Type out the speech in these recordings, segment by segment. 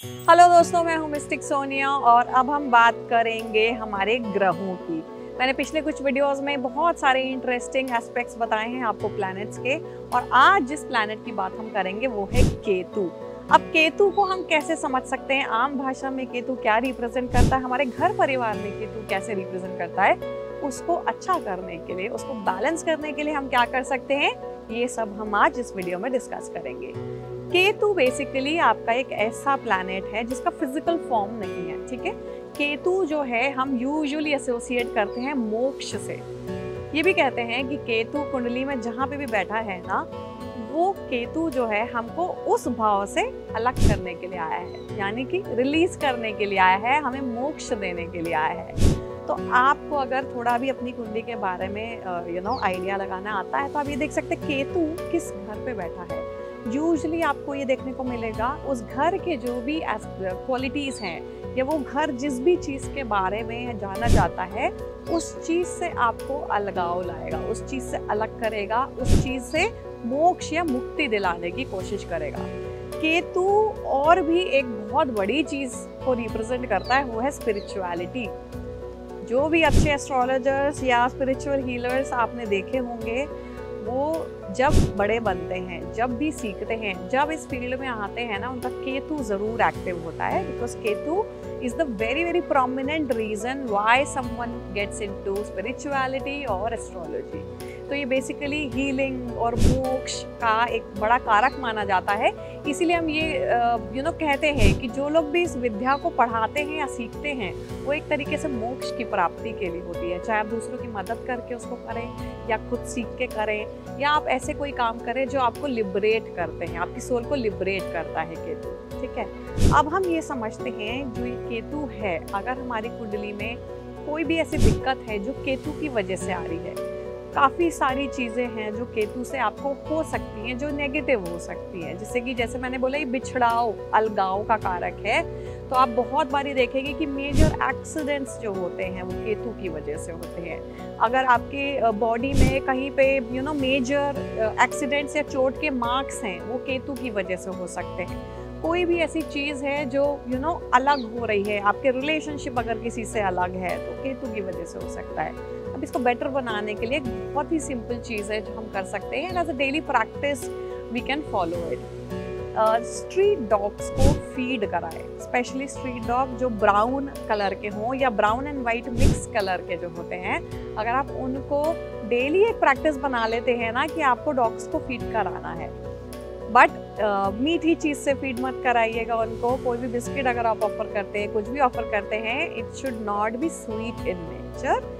Hello दोस्तों, मैं हूं मिस्टिक सोनिया और अब हम बात करेंगे हमारे ग्रहों की। मैंने पिछले कुछ वीडियोस में बहुत सारे इंटरेस्टिंग एस्पेक्ट्स बताए हैं आपको प्लैनेट्स के, और आज जिस प्लैनेट की बात हम करेंगे वो है केतु। अब केतु को हम कैसे समझ सकते हैं, आम भाषा में केतु क्या रिप्रेजेंट करता है, हमारे घर परिवार में केतु कैसे रिप्रेजेंट करता है, उसको अच्छा करने के लिए, उसको बैलेंस करने के लिए हम क्या कर सकते हैं, ये सब हम आज इस वीडियो में डिस्कस करेंगे। केतु बेसिकली आपका एक ऐसा प्लैनेट है जिसका फिजिकल फॉर्म नहीं है, ठीक है। केतु जो है हम यूजुअली एसोसिएट करते हैं मोक्ष से। ये भी कहते हैं कि केतु कुंडली में जहाँ पे भी बैठा है ना, वो केतु जो है हमको उस भाव से अलग करने के लिए आया है, यानी कि रिलीज करने के लिए आया है, हमें मोक्ष देने के लिए आया है। तो आपको अगर थोड़ा भी अपनी कुंडली के बारे में आइडिया लगाना आता है तो आप ये देख सकते हैं केतु किस घर पे बैठा है। यूजुअली आपको ये देखने को मिलेगा उस घर के जो भी क्वालिटीज़ हैं, या वो घर जिस भी चीज़ के बारे में जाना जाता है, उस चीज़ से आपको अलगाव लाएगा, उस चीज़ से अलग करेगा, उस चीज़ से मोक्ष या मुक्ति दिलाने की कोशिश करेगा। केतु और भी एक बहुत बड़ी चीज़ को रिप्रेजेंट करता है, वो है स्पिरिचुअलिटी। जो भी अच्छे एस्ट्रोलॉजर्स या स्पिरिचुअल हीलर्स आपने देखे होंगे, वो जब बड़े बनते हैं, जब भी सीखते हैं, जब इस फील्ड में आते हैं ना, उनका केतु ज़रूर एक्टिव होता है, because Ketu is the very very prominent reason why someone gets into spirituality और एस्ट्रोलॉजी। तो ये बेसिकली हीलिंग और मोक्ष का एक बड़ा कारक माना जाता है। इसीलिए हम ये कहते हैं कि जो लोग भी इस विद्या को पढ़ाते हैं या सीखते हैं, वो एक तरीके से मोक्ष की प्राप्ति के लिए होती है। चाहे आप दूसरों की मदद करके उसको करें, या खुद सीख के करें, या आप ऐसे कोई काम करें जो आपको लिबरेट करते हैं, आपकी सोल को लिबरेट करता है केतु, ठीक है। अब हम ये समझते हैं जो ये केतु है, अगर हमारी कुंडली में कोई भी ऐसी दिक्कत है जो केतु की वजह से आ रही है, काफ़ी सारी चीज़ें हैं जो केतु से आपको हो सकती हैं, जो नेगेटिव हो सकती हैं, जैसे मैंने बोला ये बिछड़ाव, अलगाव का कारक है। तो आप बहुत बारी देखेंगे कि मेजर एक्सीडेंट्स जो होते हैं वो केतु की वजह से होते हैं। अगर आपके बॉडी में कहीं पे मेजर एक्सीडेंट्स या चोट के मार्क्स हैं, वो केतु की वजह से हो सकते हैं। कोई भी ऐसी चीज़ है जो अलग हो रही है, आपके रिलेशनशिप अगर किसी से अलग है, तो केतु की वजह से हो सकता है। अब इसको बेटर बनाने के लिए एक बहुत ही सिंपल चीज़ है जो हम कर सकते हैं, and as a daily practice we can follow it. Street dogs को फीड कराएं, स्पेशली स्ट्रीट डॉग जो ब्राउन कलर के हों या brown and white mix colour के जो होते हैं, अगर आप उनको डेली एक प्रैक्टिस बना लेते हैं ना कि आपको डॉग्स को फीड कराना है, बट मीठी चीज़ से फीड मत कराइएगा उनको। कोई भी बिस्किट अगर आप ऑफर करते हैं, कुछ भी ऑफर करते हैं, it should not be sweet in nature.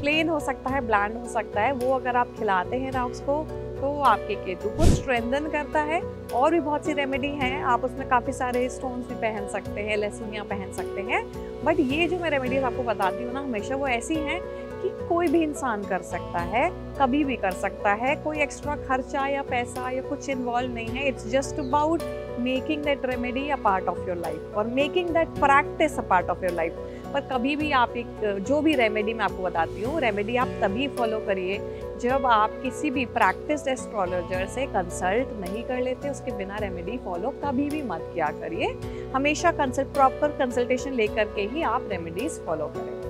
Plain हो सकता है, ब्लैंड हो सकता है, वो अगर आप खिलाते हैं डॉग्स को तो आपके केतु को स्ट्रेंथन करता है। और भी बहुत सी रेमेडी हैं, आप उसमें काफ़ी सारे स्टोन्स भी पहन सकते हैं, लहसुनियाँ पहन सकते हैं, बट ये जो मैं रेमेडीज आपको बताती हूँ ना, हमेशा वो ऐसी हैं कि कोई भी इंसान कर सकता है, कभी भी कर सकता है, कोई एक्स्ट्रा खर्चा या पैसा या कुछ इन्वॉल्व नहीं है। It's just about making that remedy a part of your life और making that practice a part of your life. पर कभी भी आप जो भी रेमेडी मैं आपको बताती हूँ, रेमेडी आप तभी फॉलो करिए जब आप किसी भी प्रैक्टिस्ड एस्ट्रोलॉजर से कंसल्ट नहीं कर लेते। उसके बिना रेमेडी फॉलो कभी भी मत किया करिए। हमेशा प्रॉपर कंसल्टेशन लेकर के ही आप रेमेडीज फॉलो करें।